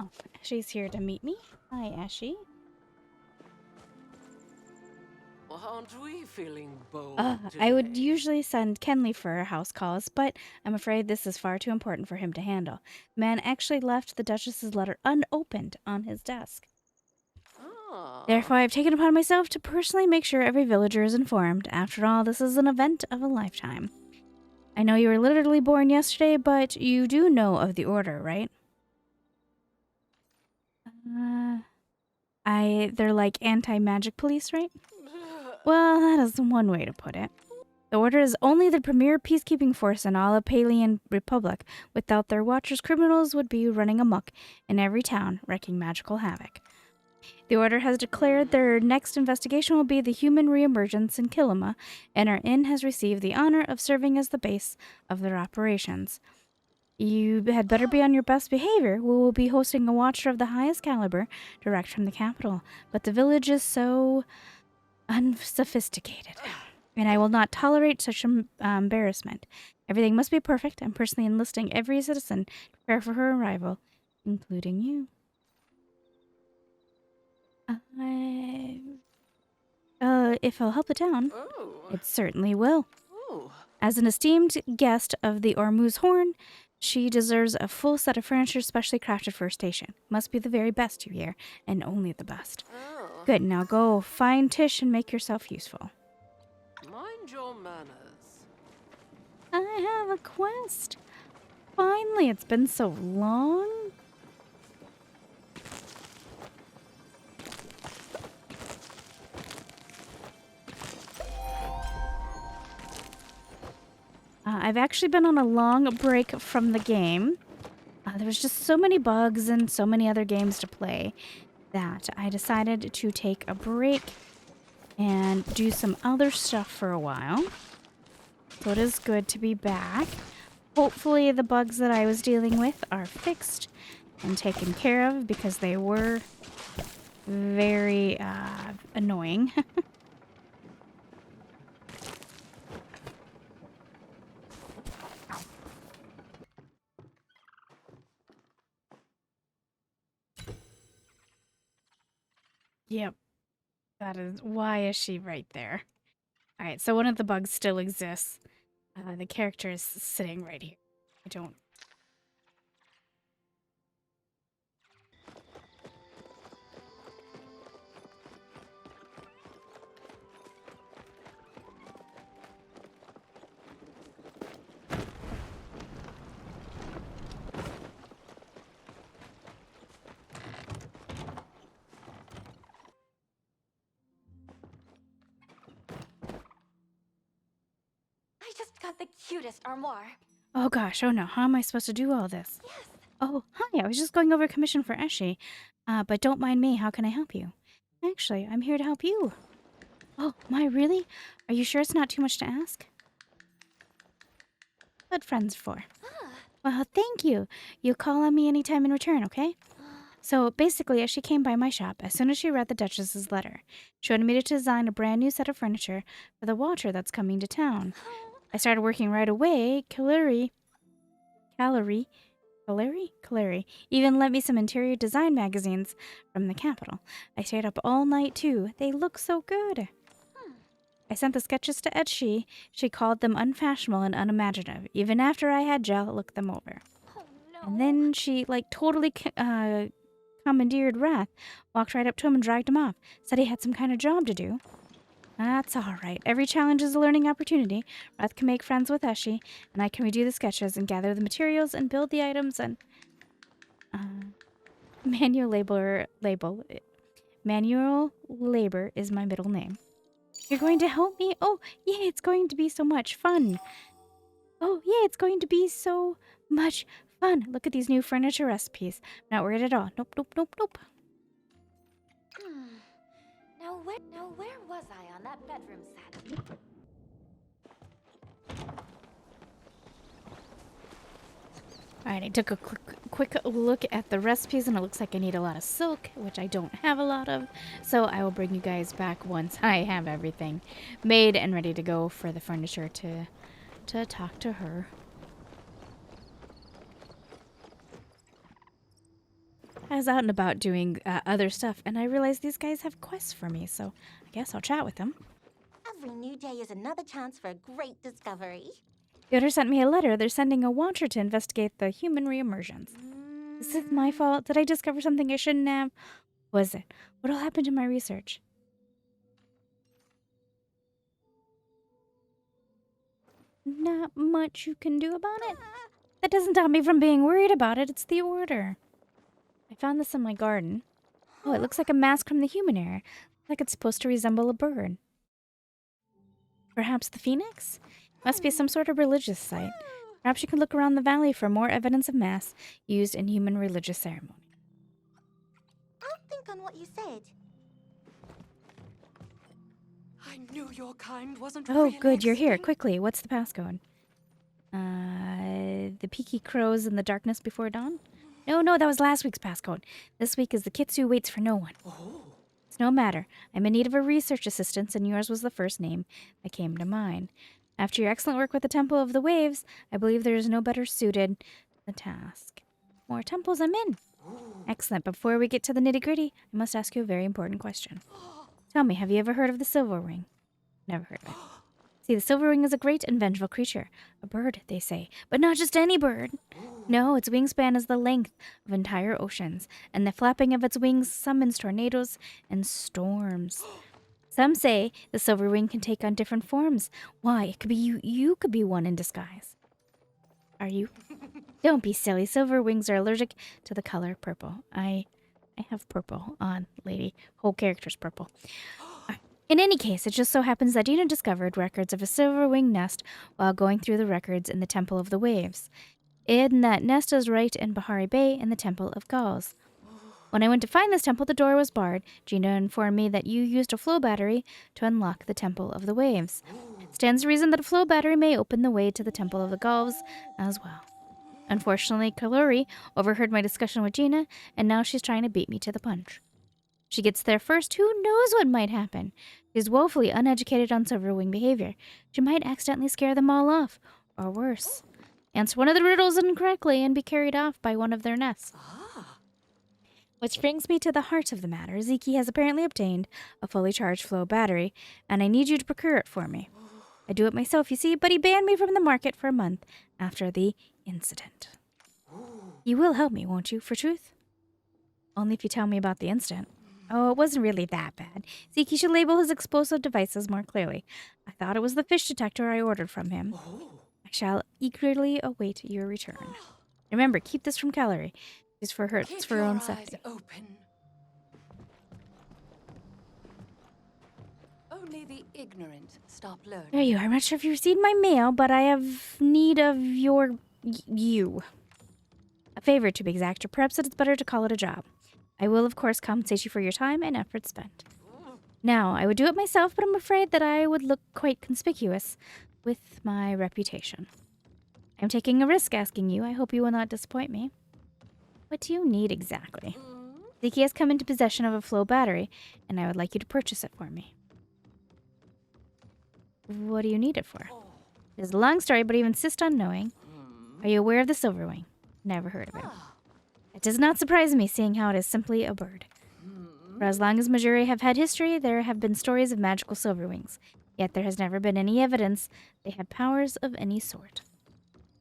Oh, Ashley's here to meet me. Hi, Ashley. Aren't we feeling bold today? I would usually send Kenley for house calls, but I'm afraid this is far too important for him to handle. The man actually left the Duchess's letter unopened on his desk. Ah. Therefore, I've taken upon myself to personally make sure every villager is informed. After all, this is an event of a lifetime. I know you were literally born yesterday, but you do know of the order, right? They're like anti-magic police, right? Well, that is one way to put it. The Order is only the premier peacekeeping force in all of Palian Republic. Without their watchers, criminals would be running amok in every town, wreaking magical havoc. The Order has declared their next investigation will be the human reemergence in Kilima, and our inn has received the honor of serving as the base of their operations. You had better be on your best behavior. We will be hosting a watcher of the highest caliber direct from the capital, but the village is so unsophisticated, and I will not tolerate such embarrassment. Everything must be perfect. I'm personally enlisting every citizen to prepare for her arrival, including you. If I'll help the town, it certainly will. As an esteemed guest of the Ormuz Horn, she deserves a full set of furniture specially crafted for her station. Must be the very best, you hear, and only the best. Good, now go find Tish and make yourself useful. Mind your manners. I have a quest. Finally, it's been so long. I've actually been on a long break from the game. There was just so many bugs and so many other games to play that I decided to take a break and do some other stuff for a while. So it is good to be back. Hopefully the bugs that I was dealing with are fixed and taken care of because they were very annoying. Yep. That is, why is she right there? All right, so one of the bugs still exists. The character is sitting right here. I don't. I just got the cutest armoire. Oh gosh, oh no, how am I supposed to do all this? Yes. Oh, hi, I was just going over a commission for Eshi. But don't mind me, how can I help you? Actually, I'm here to help you. Oh, my, really? Are you sure it's not too much to ask? What friends for? Well, thank you. You'll call on me anytime in return, okay? So basically, as she came by my shop, as soon as she read the Duchess's letter, she wanted me to design a brand new set of furniture for the watcher that's coming to town. I started working right away. Callery even lent me some interior design magazines from the capital. I stayed up all night too. They look so good. I sent the sketches to Edshi. She called them unfashionable and unimaginative, even after I had Jell look them over. Oh no. And then she, totally commandeered Wrath, walked right up to him and dragged him off, said he had some kind of job to do. That's all right. Every challenge is a learning opportunity. Wrath can make friends with Eshi, and I can redo the sketches and gather the materials and build the items and... Manual labor is my middle name. You're going to help me? Oh, yeah, it's going to be so much fun. Oh, yeah, it's going to be so much fun. Look at these new furniture recipes. Not worried at all. Nope, nope, nope, nope. Now where was I on that bedroom set? Alright, I took a quick look at the recipes, and it looks like I need a lot of silk, which I don't have a lot of. So I will bring you guys back once I have everything made and ready to go for the furniture to talk to her. was out and about doing other stuff, and I realized these guys have quests for me, so I guess I'll chat with them. Every new day is another chance for a great discovery. The owner sent me a letter. They're sending a watcher to investigate the human reemergence. Is this my fault? Did I discover something I shouldn't have? Was it? What'll happen to my research? Not much you can do about it. That doesn't stop me from being worried about it. It's the order. I found this in my garden. Oh, it looks like a mask from the human era. Like it's supposed to resemble a bird. Perhaps the phoenix? Must be some sort of religious site. Perhaps you can look around the valley for more evidence of mass used in human religious ceremony. I'll think on what you said. I knew your kind wasn't Oh, really good, you're here. extinct. Quickly, what's the passcode? The peaky crows in the darkness before dawn? No, that was last week's passcode. This week is the Kitsu waits for no one. Oh. It's no matter. I'm in need of a research assistant, and yours was the first name that came to mind. After your excellent work with the Temple of the Waves, I believe there is no better suited to the task. More temples I'm in. Excellent. Before we get to the nitty-gritty, I must ask you a very important question. Tell me, have you ever heard of the Silver Wing? Never heard of it. See, the Silver Wing is a great and vengeful creature. A bird, they say. But not just any bird. No, its wingspan is the length of entire oceans, and the flapping of its wings summons tornadoes and storms. Some say the Silver Wing can take on different forms. Why, it could be you could be one in disguise. Are you? Don't be silly. Silver Wings are allergic to the color purple. I have purple on, lady. Whole character's purple. In any case, it just so happens that Dina discovered records of a silver wing nest while going through the records in the Temple of the Waves. In that nest is right in Bahari Bay in the Temple of Gauls. When I went to find this temple, the door was barred. Gina informed me that you used a flow battery to unlock the Temple of the Waves. It stands to reason that a flow battery may open the way to the Temple of the Gauls as well. Unfortunately, Kaluri overheard my discussion with Gina, and now she's trying to beat me to the punch. She gets there first, who knows what might happen? She's woefully uneducated on Silverwing behavior. She might accidentally scare them all off, or worse, answer one of the riddles incorrectly and be carried off by one of their nests. Which brings me to the heart of the matter. Ziki has apparently obtained a fully charged flow battery, and I need you to procure it for me. I do it myself, you see, but he banned me from the market for a month after the incident. You will help me, won't you, for truth? Only if you tell me about the incident. Oh, it wasn't really that bad. Ziki should label his explosive devices more clearly. I thought it was the fish detector I ordered from him. I shall eagerly await your return. Remember, keep this from Calorie. It's for her, it's for her own safety. Open. Only the ignorant stop learning. There you are. I'm not sure if you received my mail, but I have need of your... you. A favor, to be exact, or perhaps it's better to call it a job. I will, of course, compensate you for your time and effort spent. Now, I would do it myself, but I'm afraid that I would look quite conspicuous with my reputation. I'm taking a risk asking you. I hope you will not disappoint me. What do you need exactly? Ziki has come into possession of a flow battery, and I would like you to purchase it for me. What do you need it for? It is a long story, but I insist on knowing. Are you aware of the Silverwing? Never heard of it. It does not surprise me, seeing how it is simply a bird. For as long as Majuri have had history, there have been stories of magical Silverwings. Yet there has never been any evidence they had powers of any sort.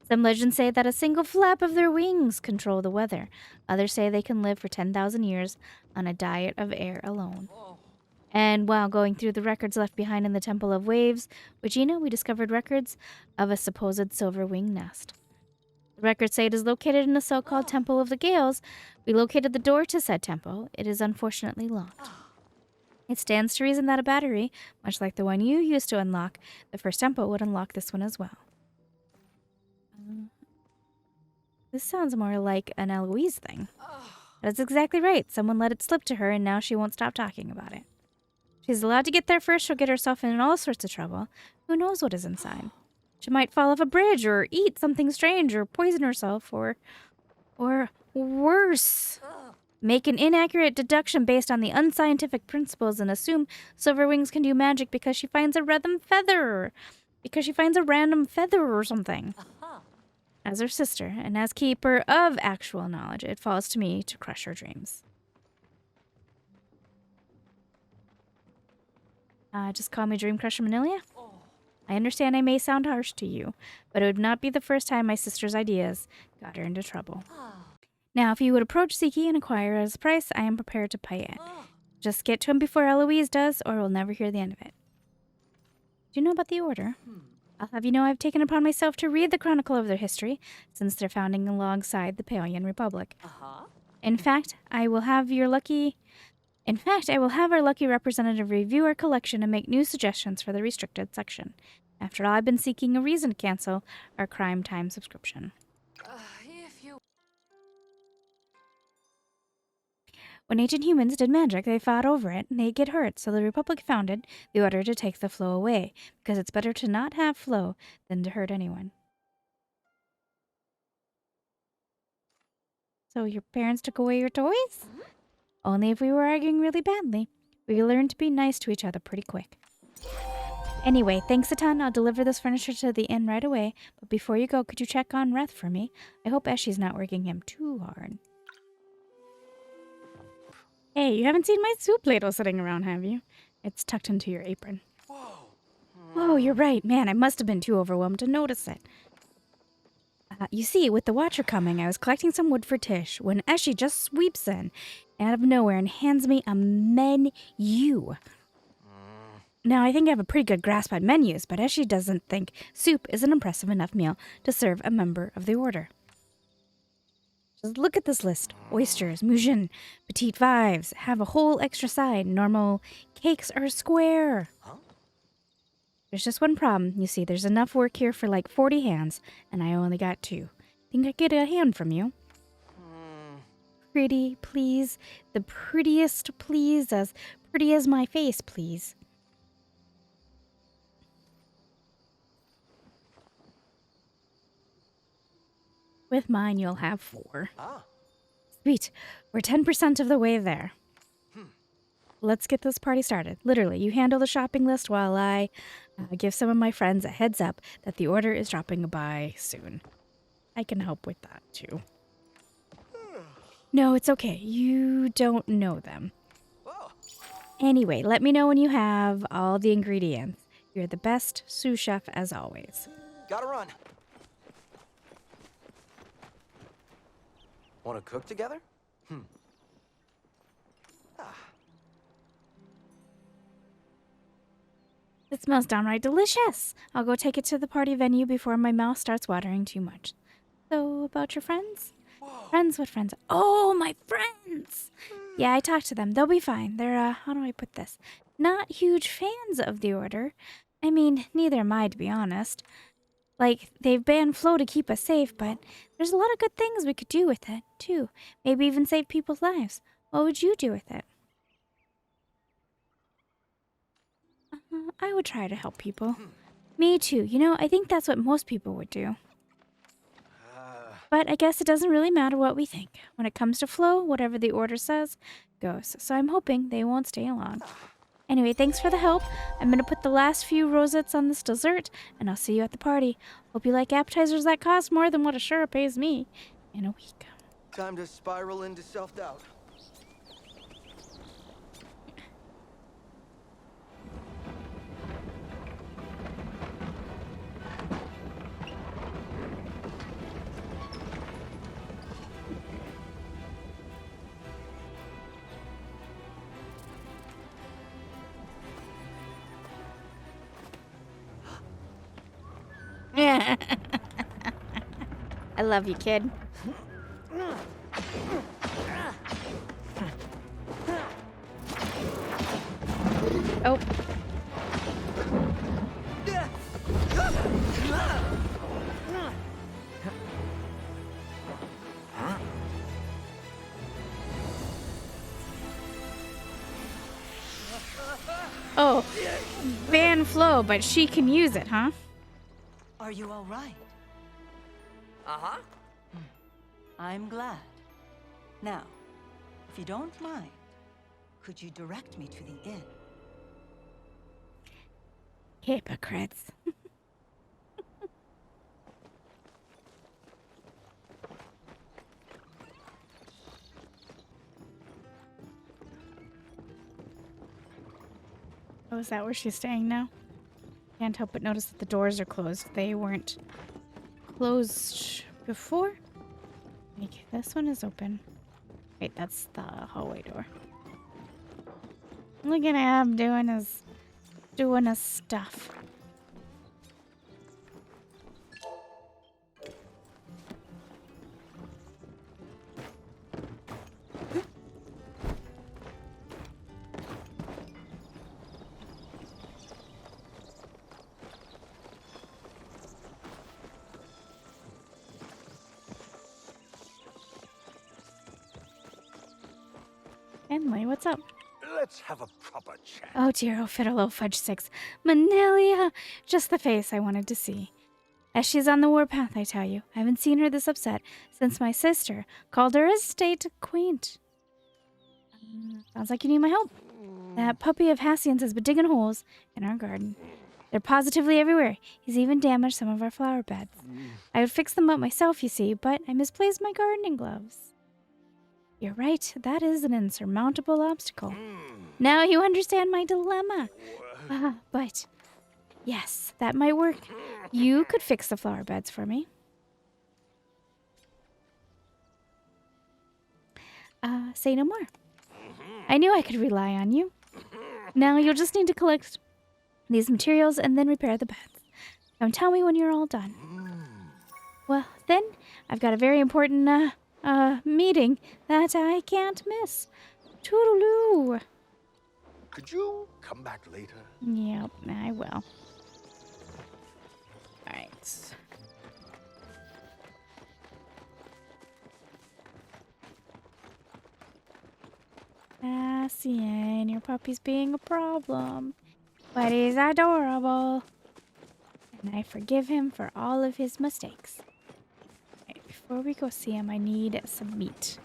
Some legends say that a single flap of their wings control the weather. Others say they can live for 10,000 years on a diet of air alone. And while going through the records left behind in the Temple of Waves, with Gina, we discovered records of a supposed Silverwing nest. The records say it is located in the so-called Temple of the Gales. We located the door to said temple. It is unfortunately locked. It stands to reason that a battery, much like the one you used to unlock the first temple, would unlock this one as well. This sounds more like an Eloise thing. That's exactly right. Someone let it slip to her, and now she won't stop talking about it. She's allowed to get there first. She'll get herself in all sorts of trouble. Who knows what is inside? She might fall off a bridge, or eat something strange, or poison herself, or worse. Make an inaccurate deduction based on the unscientific principles and assume Silverwings can do magic because she finds a random feather. Because she finds a random feather or something. As her sister, and as keeper of actual knowledge, it falls to me to crush her dreams. Just call me Dream Crusher Manilia? I understand I may sound harsh to you, but it would not be the first time my sister's ideas got her into trouble. Now, if you would approach Siki and inquire his price, I am prepared to pay it. Just get to him before Eloise does, or we'll never hear the end of it. Do you know about the Order? I'll have you know I've taken upon myself to read the chronicle of their history since their founding alongside the Palian Republic. In fact, I will have our lucky representative review our collection and make new suggestions for the restricted section. After all, I've been seeking a reason to cancel our Crime Time subscription. If you... When ancient humans did magic, they fought over it, and they get hurt, so the Republic founded the Order to take the flow away, because it's better to not have flow than to hurt anyone. So your parents took away your toys? Only if we were arguing really badly. We learned to be nice to each other pretty quick. Anyway, thanks a ton. I'll deliver this furniture to the inn right away, but before you go, could you check on Reth for me? I hope Eshy's not working him too hard. Hey, you haven't seen my soup ladle sitting around, have you? It's tucked into your apron. Whoa, you're right. Man, I must have been too overwhelmed to notice it. You see, with the Watcher coming, I was collecting some wood for Tish when Eshy just sweeps in out of nowhere and hands me a menu. Now, I think I have a pretty good grasp on menus, but Eshy doesn't think soup is an impressive enough meal to serve a member of the Order. Just look at this list. Oysters, moujin, petite fives, have a whole extra side. Normal cakes are square. There's just one problem. You see, there's enough work here for like 40 hands, and I only got 2. Think I could get a hand from you? Pretty, please. The prettiest, please. As pretty as my face, please. With mine, you'll have 4. Sweet. We're 10% of the way there. Let's get this party started. Literally, you handle the shopping list while I give some of my friends a heads up that the Order is dropping by soon. I can help with that, too. No, it's okay. You don't know them. Anyway, let me know when you have all the ingredients. You're the best sous chef as always. Gotta run. Want to cook together? It smells downright delicious. I'll go take it to the party venue before my mouth starts watering too much. So, about your friends? Friends? What friends? Oh, my friends! Yeah, I talked to them. They'll be fine. They're, how do I put this? Not huge fans of the Order. I mean, neither am I, to be honest. Like, they've banned flow to keep us safe, but there's a lot of good things we could do with it, too. Maybe even save people's lives. What would you do with it? I would try to help people. Me too. You know, I think that's what most people would do. But I guess it doesn't really matter what we think. When it comes to flow, whatever the Order says goes. So I'm hoping they won't stay long. Anyway, thanks for the help. I'm going to put the last few rosettes on this dessert, and I'll see you at the party. Hope you like appetizers that cost more than what Ashura pays me in a week. Time to spiral into self-doubt. I love you, kid. Oh. Oh, ban flow, but she can use it, huh? Are you all right? Uh-huh. I'm glad. Now, if you don't mind, could you direct me to the inn? Hypocrites. Oh, is that where she's staying now? Can't help but notice that the doors are closed. They weren't closed before. Okay, this one is open. Wait, that's the hallway door. Look at him doing his stuff. Emily, what's up? Let's have a proper chat. Oh dear, oh fiddle, fudge six. Manelia! Just the face I wanted to see. As she's on the warpath, I tell you. I haven't seen her this upset since my sister called her estate quaint. Sounds like you need my help. That puppy of Hassian's has been digging holes in our garden. They're positively everywhere. He's even damaged some of our flower beds. I would fix them up myself, you see, but I misplaced my gardening gloves. You're right, that is an insurmountable obstacle. Now you understand my dilemma. But, yes, that might work. You could fix the flower beds for me. Say no more. I knew I could rely on you. Now you'll just need to collect these materials and then repair the beds. Don't tell me when you're all done. Well, then, I've got a very important, meeting that I can't miss. Toodaloo. Could you come back later? Yep, I will. Alright. Cassian, your puppy's being a problem. But he's adorable. And I forgive him for all of his mistakes. Right, before we go see him, I need some meat.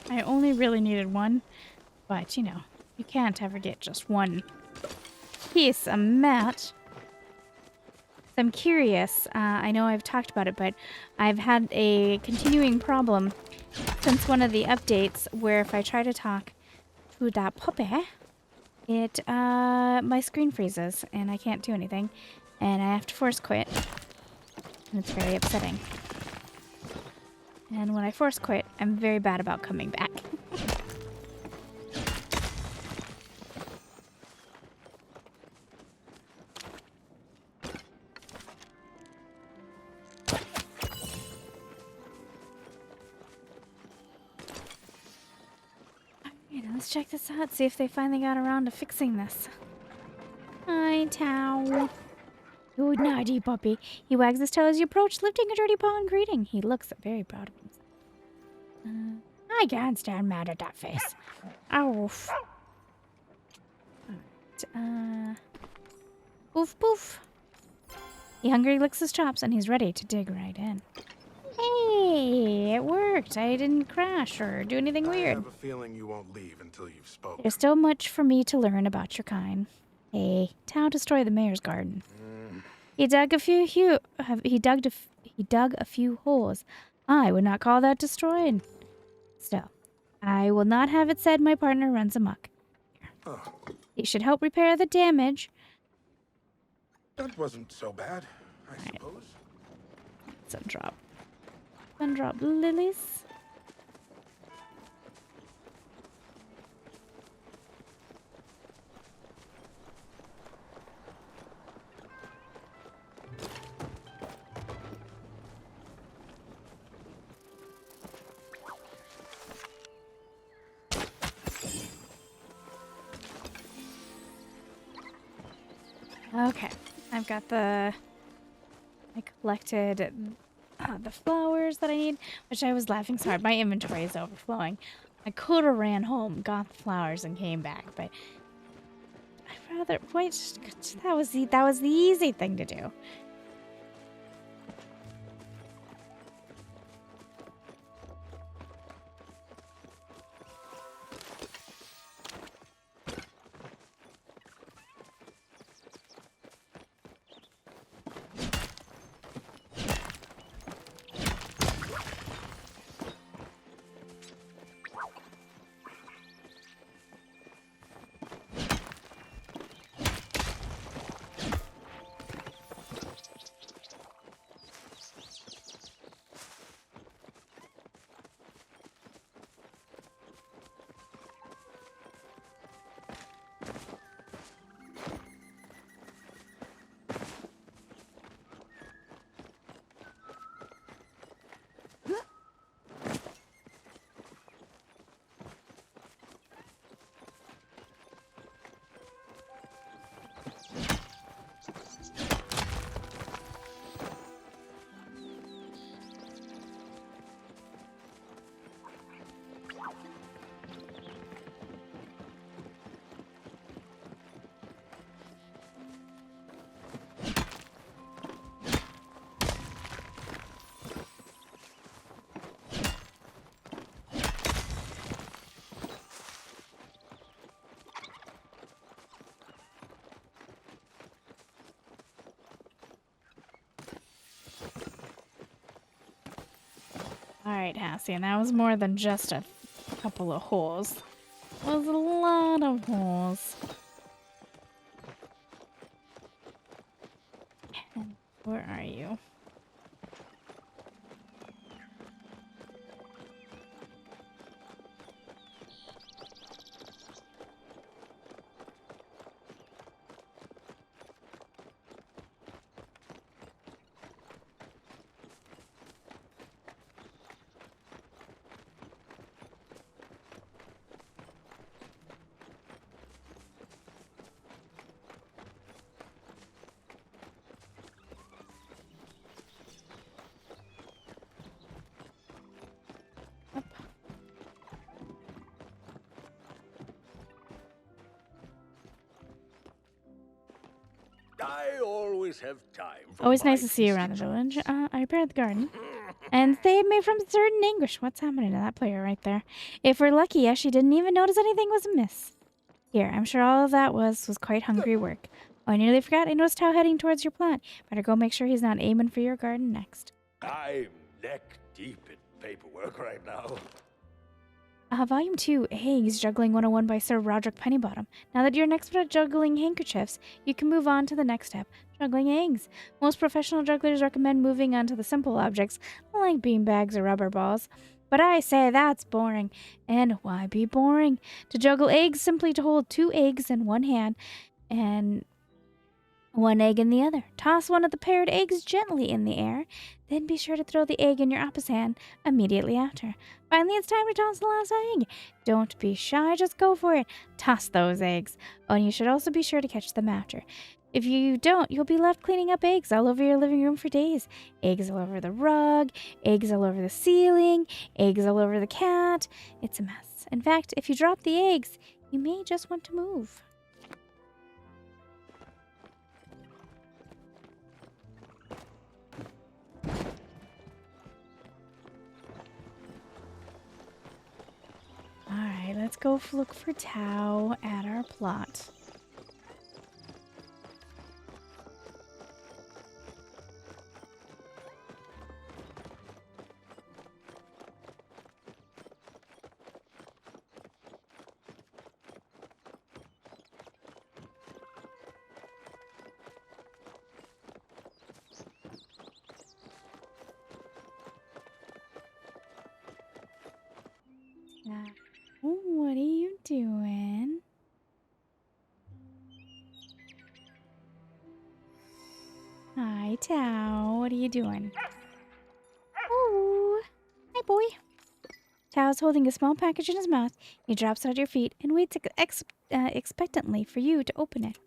I only really needed one, but you know, you can't ever get just one piece of mat. I'm curious, I know I've talked about it, but I've had a continuing problem since one of the updates where if I try to talk to that puppy, it, my screen freezes and I can't do anything and I have to force quit. And it's very upsetting. And when I force quit, I'm very bad about coming back. Okay, let's check this out, see if they finally got around to fixing this. Hi, Tao. Good nighty, puppy. He wags his tail as you approach, lifting a dirty paw in greeting. He looks very proud of himself. I can't stand mad at that face. Oof. Poof, poof. He hungrily licks his chops, and he's ready to dig right in. Hey, it worked. I didn't crash or do anything weird. I have a feeling you won't leave until you've spoken. There's still much for me to learn about your kind. Hey, Tao destroyed the mayor's garden. He dug a few he dug a few holes. I would not call that destroyed. Still, I will not have it said my partner runs amok. He should help repair the damage. That wasn't so bad, I suppose. Sundrop. Sundrop lilies. Okay, I've got I collected the flowers that I need, which I was laughing so hard. My inventory is overflowing. I could have ran home, got the flowers, and came back, but I'd rather wait. That was the easy thing to do. Alright, Hassian, that was more than just a couple of holes. It was a lot of holes. Where are you? I always have time for Always my nice to see you around the village. I repaired the garden. And saved me from certain anguish. What's happening to that player right there? If we're lucky, Ashley didn't even notice anything was amiss. Here, I'm sure all of that was quite hungry work. Oh, I nearly forgot. I noticed how heading towards your plant. Better go make sure he's not aiming for your garden next. I'm neck deep in paperwork right now. Volume 2, Eggs, Juggling 101 by Sir Roderick Pennybottom. Now that you're an expert at juggling handkerchiefs, you can move on to the next step, juggling eggs. Most professional jugglers recommend moving on to the simple objects, like beanbags or rubber balls. But I say that's boring. And why be boring? To juggle eggs, simply to hold 2 eggs in one hand and 1 egg in the other. Toss one of the paired eggs gently in the air. Then be sure to throw the egg in your opposite hand immediately after. Finally, it's time to toss the last egg. Don't be shy, just go for it. Toss those eggs. Oh, and you should also be sure to catch them after. If you don't, you'll be left cleaning up eggs all over your living room for days. Eggs all over the rug, eggs all over the ceiling, eggs all over the cat. It's a mess. In fact, if you drop the eggs, you may just want to move. Alright, let's go look for Tao at our plot. What are you doing? Hi, Tao. What are you doing? Oh, hi, boy. Tao's holding a small package in his mouth. He drops it at your feet and waits expectantly for you to open it.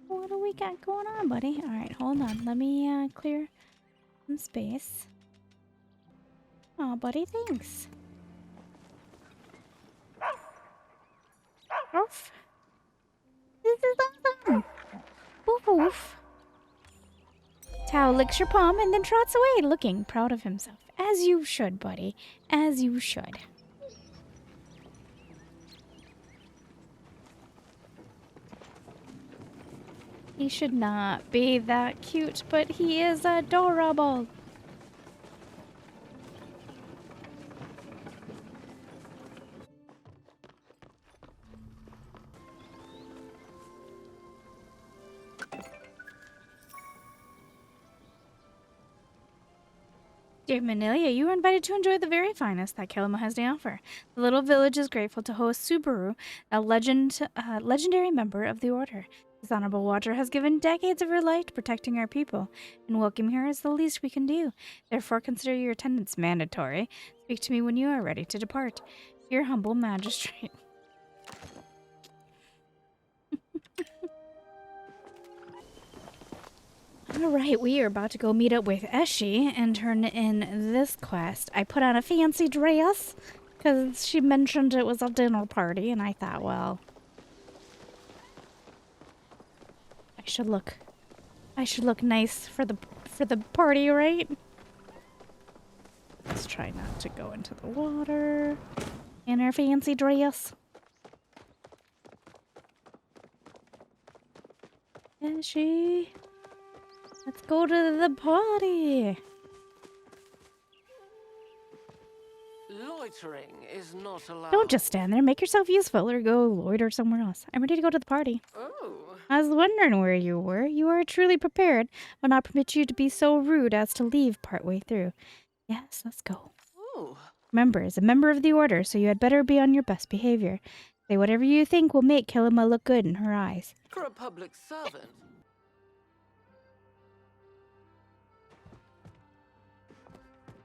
What do we got going on, buddy? All right, hold on. Let me clear some space. Oh, buddy, thanks. Oof. This is awesome. Woof woof. Tao licks your palm and then trots away, looking proud of himself. As you should, buddy. As you should. He should not be that cute, but he is adorable. Dear Manilia, you are invited to enjoy the very finest that Kilima has to offer. The little village is grateful to host Subaru, a legendary member of the Order. This honorable watcher has given decades of her life to protecting our people, and welcoming her is the least we can do. Therefore, consider your attendance mandatory. Speak to me when you are ready to depart. Your humble magistrate. Alright, we are about to go meet up with Eshi and turn in this quest. I put on a fancy dress because she mentioned it was a dinner party, and I thought, well, I should look nice for the party, right? Let's try not to go into the water in our fancy dress. Eshi. Let's go to the party. Loitering is not allowed. Don't just stand there. Make yourself useful or go loiter somewhere else. I'm ready to go to the party. Oh. I was wondering where you were. You are truly prepared. Will not permit you to be so rude as to leave partway through. Yes, let's go. Oh. Remember, as a member of the Order, so you had better be on your best behavior. Say whatever you think will make Kilima look good in her eyes. For a public servant.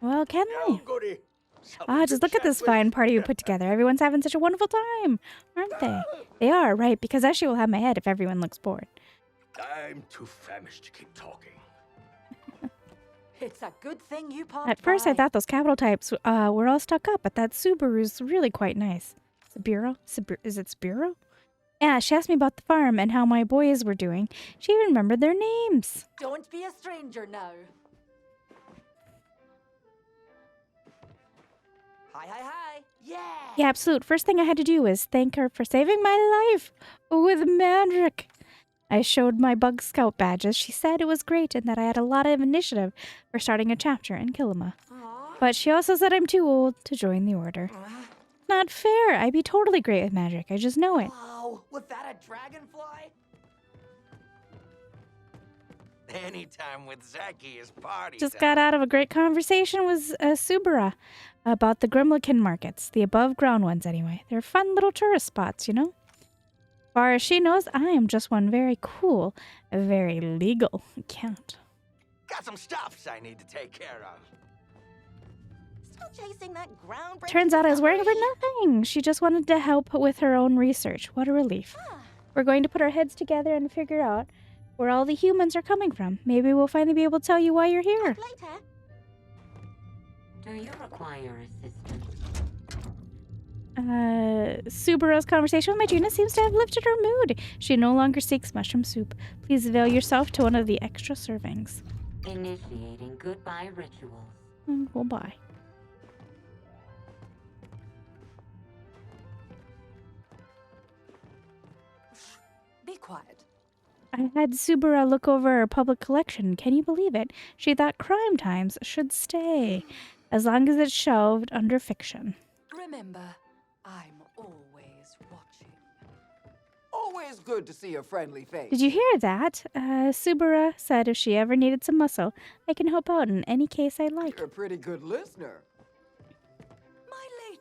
Well, can they? Goody. Just look at this fine party you put together. Everyone's having such a wonderful time, aren't they? They are, right, because Eshi will have my head if everyone looks bored. I'm too famished to keep talking. It's a good thing you popped At first, I by. thought those capital types were all stuck up, but that Subaru's really quite nice. Subira? Is it Subira? Yeah, she asked me about the farm and how my boys were doing. She even remembered their names. Don't be a stranger now. Hi, hi, hi. Yeah. Yeah, absolute. First thing I had to do was thank her for saving my life with magic. I showed my Bug Scout badges. She said it was great and that I had a lot of initiative for starting a chapter in Kilima. But she also said I'm too old to join the Order. Not fair. I'd be totally great with magic. I just know it. Wow, was that a dragonfly? Anytime with Zaki is party Just time. got out of a great conversation with Subira about the Grimlikin markets, the above ground ones anyway. They're fun little tourist spots, you know? As far as she knows, I am just one very cool, very legal cat. Got some stops I need to take care of. Still chasing that groundbreaking Turns out I was working for discovery? nothing. She just wanted to help with her own research. What a relief. We're going to put our heads together and figure out where all the humans are coming from. Maybe we'll finally be able to tell you why you're here. Later. Do you require assistance? Subara's conversation with my Gina seems to have lifted her mood. She no longer seeks mushroom soup. Please avail yourself to one of the extra servings. Initiating goodbye rituals. Goodbye. Be quiet. I had Subara look over our public collection. Can you believe it? She thought crime times should stay, as long as it's shelved under fiction. Remember, I'm always watching. Always good to see a friendly face. Did you hear that? Subara said if she ever needed some muscle, I can help out in any case I like. You're a pretty good listener.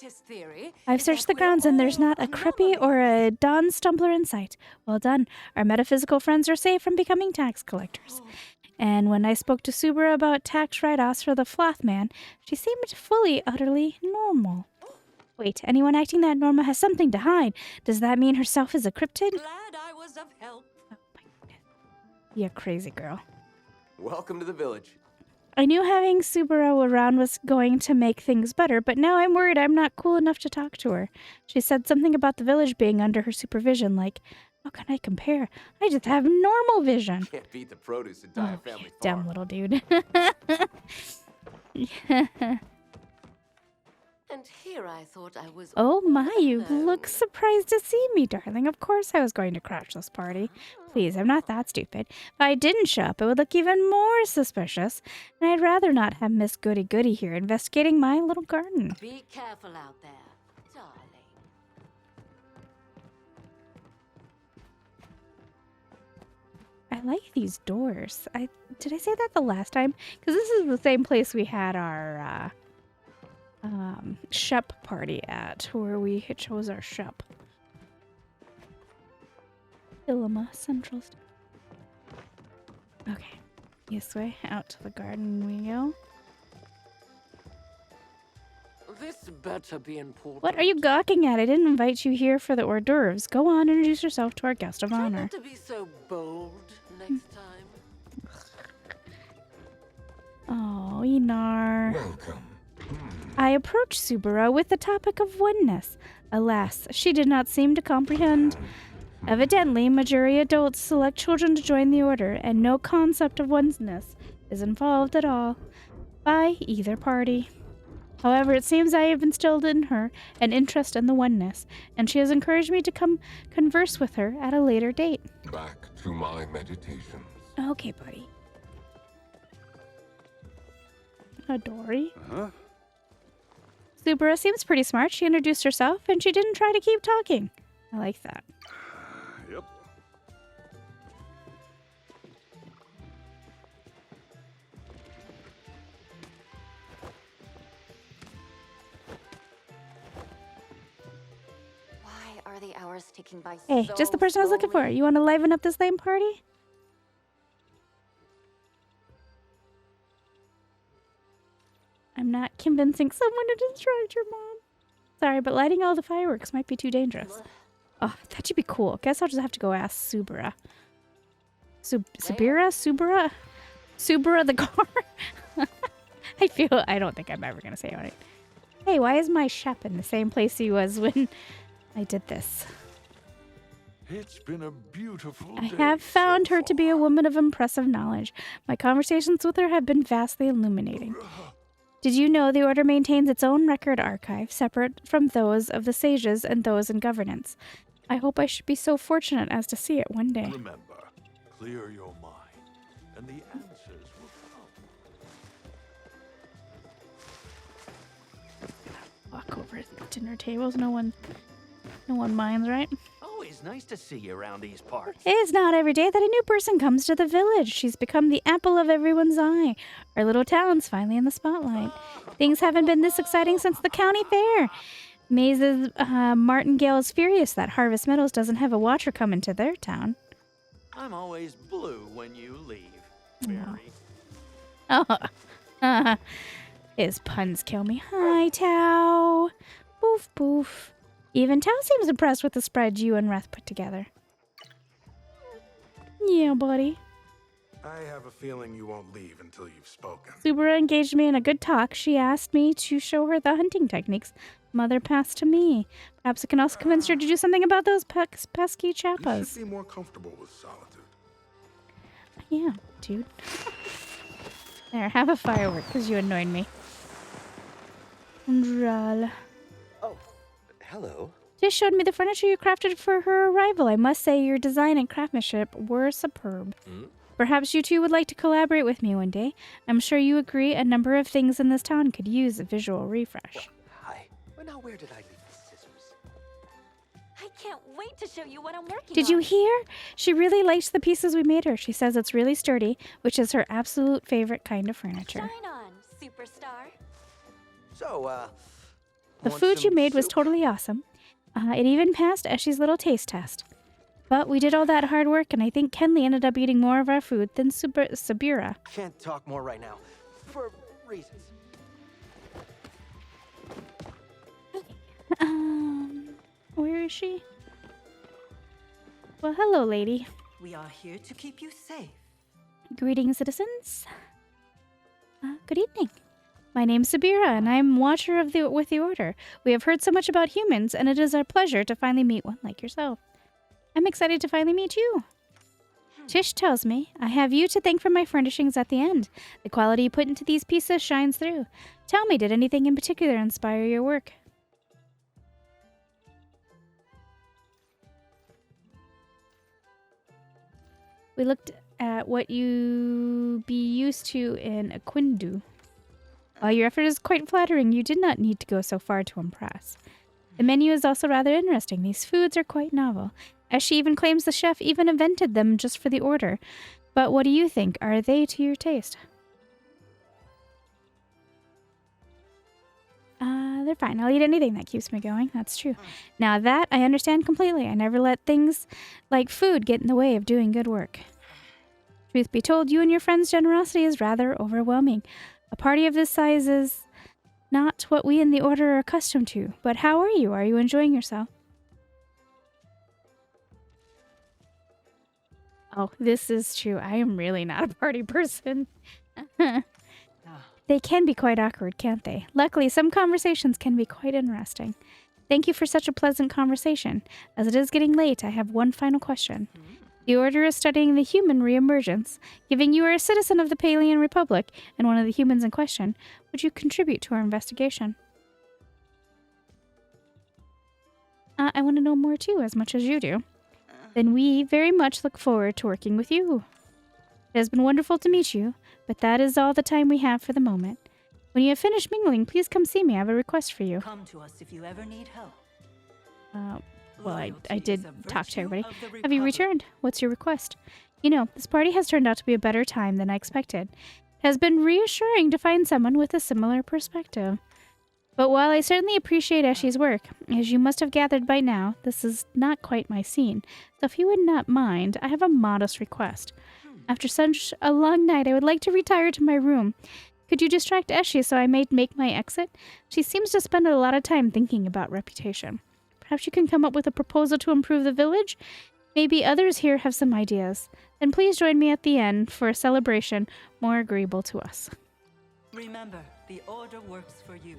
latest theory I've is searched that the grounds and there's we're not all a creepy or anomalies. a Don Stumbler in sight. Well done. Our metaphysical friends are safe from becoming tax collectors. And when I spoke to Subira about tax write-offs for the Floth Man, she seemed fully, utterly normal. Wait, anyone acting that normal has something to hide. Does that mean herself is a cryptid? Glad I was of help. Oh my goodness. You crazy girl. Welcome to the village. I knew having Subira around was going to make things better, but now I'm worried I'm not cool enough to talk to her. She said something about the village being under her supervision, like, how can I compare? I just have normal vision. Can't beat the produce and die Oh, a family dumb farm. little dude. And here I thought I was. Oh my, you alone. look surprised to see me, darling. Of course I was going to crash this party. Please, I'm not that stupid. If I didn't show up, it would look even more suspicious. And I'd rather not have Miss Goody Goody here investigating my little garden. Be careful out there, darling. I like these doors. Did I say that the last time? Because this is the same place we had our shep party at, where we chose our shep. Ilima Central. Okay, this way, out to the garden we go. This better be important. What are you gawking at? I didn't invite you here for the hors d'oeuvres. Go on, introduce yourself to our guest of Try honor. not to be so bold next time. Oh, Enar. Welcome. I approached Subira with the topic of oneness. Alas, she did not seem to comprehend. Evidently, majority adults select children to join the order, and no concept of oneness is involved at all by either party. However, it seems I have instilled in her an interest in the oneness, and she has encouraged me to come converse with her at a later date. Back to my meditations. Okay, buddy. Dory. Huh? Subira seems pretty smart. She introduced herself, and she didn't try to keep talking. I like that. Yep. Why are the hours ticking by Hey, so just the person I was looking for. slowly? You want to liven up this lame party? I'm not convincing someone to distract your mom. Sorry, but lighting all the fireworks might be too dangerous. Oh, that should be cool. Guess I'll just have to go ask Subira. Subira? Subira? Subira the car? I don't think I'm ever going to say it right. Hey, why is my shep in the same place he was when I did this? It's been a beautiful I day have found so her to be a far. woman of impressive knowledge. My conversations with her have been vastly illuminating. Did you know the Order maintains its own record archive, separate from those of the sages and those in governance? I hope I should be so fortunate as to see it one day. Remember, clear your mind, and the answers will come. Walk over to the dinner tables. No one minds, right? Always nice to see you around these parts. It's not every day that a new person comes to the village. She's become the apple of everyone's eye. Our little town's finally in the spotlight. Things haven't been this exciting since the county fair. Maze's Martingale is furious that Harvest Meadows doesn't have a watcher come into their town. I'm always blue when you leave, Mary. Oh, his puns kill me. Hi, Tao. Boof, boof. Even Tao seems impressed with the spread you and Reth put together. Yeah, buddy. I have a feeling you won't leave until you've spoken. Subira engaged me in a good talk. She asked me to show her the hunting techniques Mother passed to me. Perhaps I can also convince her to do something about those pesky You chappas. should be more comfortable with solitude. Yeah, dude. There, have a firework, because you annoyed me. Dral. Oh, hello. She showed me the furniture you crafted for her arrival. I must say your design and craftsmanship were superb. Perhaps you two would like to collaborate with me one day. I'm sure you agree a number of things in this town could use a visual refresh. Hi. Well, now where did I leave the scissors? I can't wait to show you what I'm working on. Did you hear? She really likes the pieces we made her. She says it's really sturdy, which is her absolute favorite kind of furniture. Shine on, superstar. So, The Want food you some made was soup? totally awesome. It even passed Eshi's little taste test. But we did all that hard work, and I think Kenley ended up eating more of our food than Subira. Can't talk more right now. For reasons. Where is she? Well, hello, lady. We are here to keep you safe. Greetings, citizens. Good evening. My name's Subira, and I'm Watcher of with the Order. We have heard so much about humans, and it is our pleasure to finally meet one like yourself. I'm excited to finally meet you. Tish tells me I have you to thank for my furnishings at the end. The quality you put into these pieces shines through. Tell me, did anything in particular inspire your work? We looked at what you be used to in Aquindu. While your effort is quite flattering, you did not need to go so far to impress. The menu is also rather interesting. These foods are quite novel, as she even claims the chef even invented them just for the order. But what do you think? Are they to your taste? They're fine. I'll eat anything that keeps me going. That's true. Now that I understand completely. I never let things like food get in the way of doing good work. Truth be told, you and your friend's generosity is rather overwhelming. A party of this size is not what we in the Order are accustomed to. But how are you? Are you enjoying yourself? Oh, this is true. I am really not a party person. They can be quite awkward, can't they? Luckily, some conversations can be quite interesting. Thank you for such a pleasant conversation. As it is getting late, I have one final question. The Order is studying the human reemergence. Given you are a citizen of the Palian Republic and one of the humans in question, would you contribute to our investigation? I want to know more too, as much as you do. Then we very much look forward to working with you. It has been wonderful to meet you, but that is all the time we have for the moment. When you have finished mingling, please come see me. I have a request for you. Come to us if you ever need help. Well, I Loyalty did is a talk to virtue everybody. of the Have you Republic. returned? What's your request? You know, this party has turned out to be a better time than I expected. It has been reassuring to find someone with a similar perspective. But while I certainly appreciate Eshi's work, as you must have gathered by now, this is not quite my scene. So if you would not mind, I have a modest request. After such a long night, I would like to retire to my room. Could you distract Eshi so I may make my exit? She seems to spend a lot of time thinking about reputation. Perhaps you can come up with a proposal to improve the village? Maybe others here have some ideas. Then please join me at the end for a celebration more agreeable to us. Remember, the Order works for you.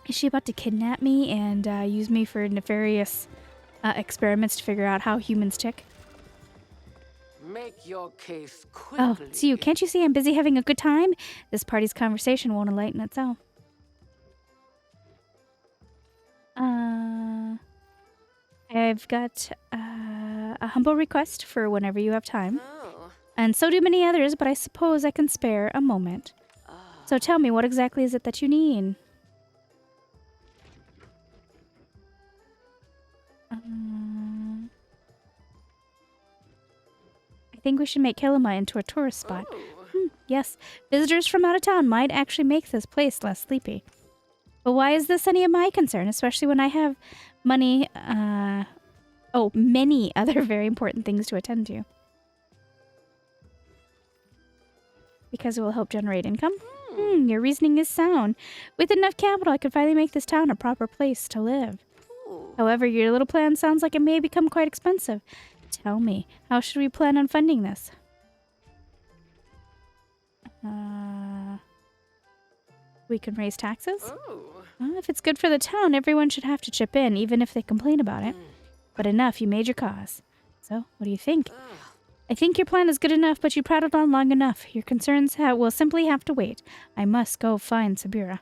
Is she about to kidnap me and use me for nefarious experiments to figure out how humans tick? Make your case quickly. Oh, it's you. Can't you see I'm busy having a good time? This party's conversation won't enlighten itself. I've got a humble request for whenever you have time. Oh. And so do many others, but I suppose I can spare a moment. So tell me, what exactly is it that you need? I think we should make Kilima into a tourist spot. Yes, visitors from out of town might actually make this place less sleepy. But why is this any of my concern, especially when I have money, many other very important things to attend to? Because it will help generate income? Your reasoning is sound. With enough capital, I could finally make this town a proper place to live. However, your little plan sounds like it may become quite expensive. Tell me, how should we plan on funding this? We can raise taxes? Well, if it's good for the town, everyone should have to chip in, even if they complain about it. But enough, you made your cause. So, what do you think? I think your plan is good enough, but you prattled on long enough. Your concerns will simply have to wait. I must go find Subira.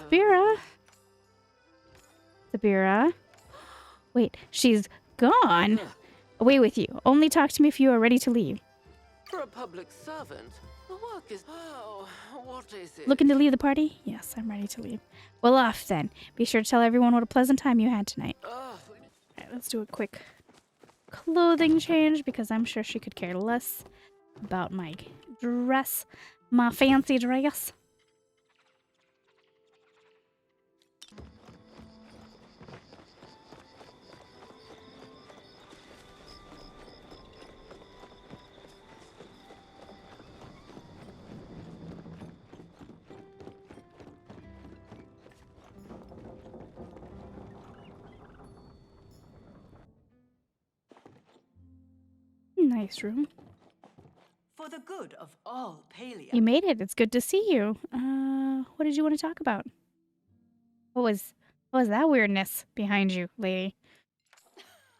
Subira? Subira? Wait, she's gone? Away with you. Only talk to me if you are ready to leave. For a public servant, the work is... Oh, what is it? Looking to leave the party? Yes, I'm ready to leave. Well, off then. Be sure to tell everyone what a pleasant time you had tonight. Alright, let's do a quick clothing change because I'm sure she could care less about my dress, my fancy dress. Nice room. For the good of all Palia. You made it. It's good to see you. What did you want to talk about? What was that weirdness behind you, lady?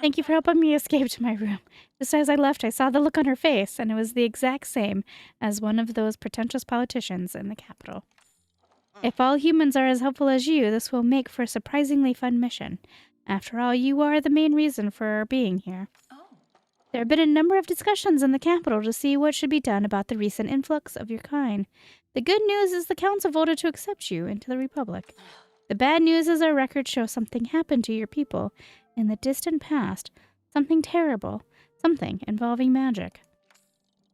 Thank you for helping me escape to my room. Just as I left, I saw the look on her face, and it was the exact same as one of those pretentious politicians in the capital. If all humans are as helpful as you, this will make for a surprisingly fun mission. After all, you are the main reason for our being here. There have been a number of discussions in the capital to see what should be done about the recent influx of your kind. The good news is the council voted to accept you into the Republic. The bad news is our records show something happened to your people in the distant past, something terrible, something involving magic.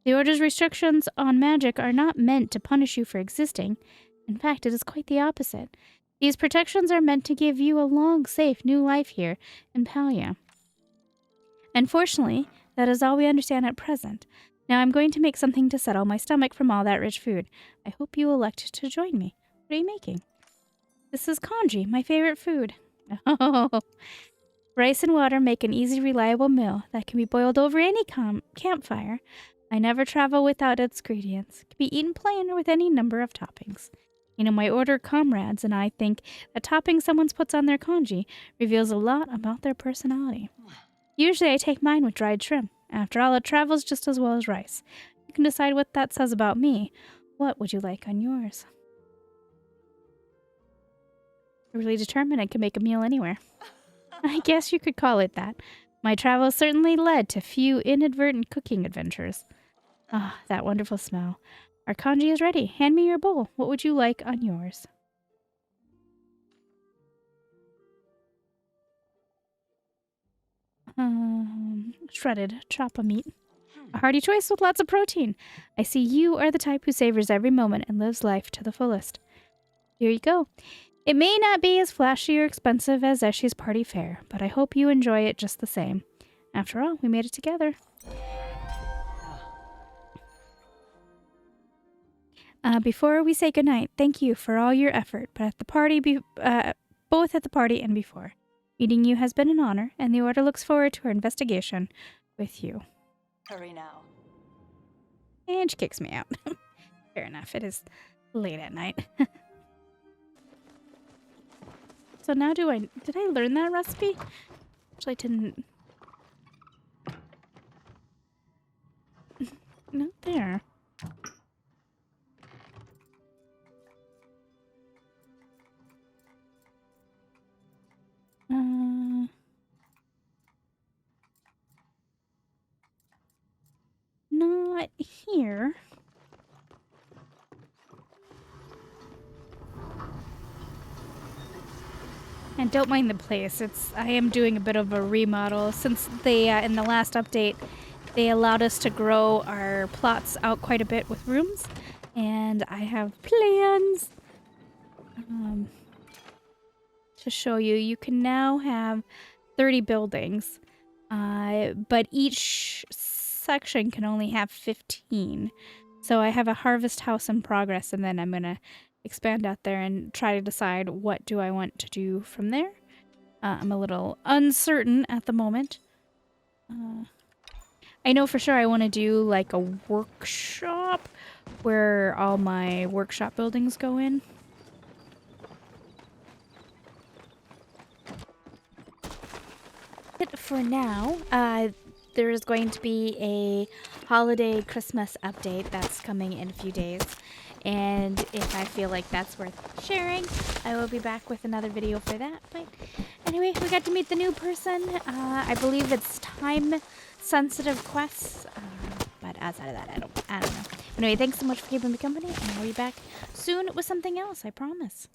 The Order's restrictions on magic are not meant to punish you for existing. In fact, it is quite the opposite. These protections are meant to give you a long, safe new life here in Palia. Unfortunately, that is all we understand at present. Now I'm going to make something to settle my stomach from all that rich food. I hope you elect to join me. What are you making? This is congee, my favorite food. Oh. Rice and water make an easy, reliable meal that can be boiled over any campfire. I never travel without its ingredients. It can be eaten plain or with any number of toppings. You know, my order comrades and I think the topping someone puts on their congee reveals a lot about their personality. Usually I take mine with dried shrimp. After all, it travels just as well as rice. You can decide what that says about me. What would you like on yours? I'm really determined I can make a meal anywhere. I guess you could call it that. My travels certainly led to few inadvertent cooking adventures. Ah, that wonderful smell. Our congee is ready. Hand me your bowl. What would you like on yours? Shredded chop of meat. A hearty choice with lots of protein. I see you are the type who savors every moment and lives life to the fullest. Here you go. It may not be as flashy or expensive as Eshi's party fare, but I hope you enjoy it just the same. After all, we made it together. Before we say goodnight, thank you for all your effort, but at the party, both at the party and before. Meeting you has been an honor, and the Order looks forward to our investigation with you. Hurry now. And she kicks me out. Fair enough, it is late at night. So now did I learn that recipe? Actually, I didn't. Not there. Not here. And don't mind the place. I am doing a bit of a remodel since they in the last update they allowed us to grow our plots out quite a bit with rooms, and I have plans to show you. You can now have 30 buildings, but each section can only have 15. So I have a harvest house in progress, and then I'm gonna expand out there and try to decide what do I want to do from there. I'm a little uncertain at the moment. I know for sure I want to do like a workshop where all my workshop buildings go in. But for now, there is going to be a holiday Christmas update that's coming in a few days. And if I feel like that's worth sharing, I will be back with another video for that. But anyway, we got to meet the new person. I believe it's time-sensitive quests. But outside of that, I don't know. Anyway, thanks so much for keeping me company, and I'll be back soon with something else, I promise.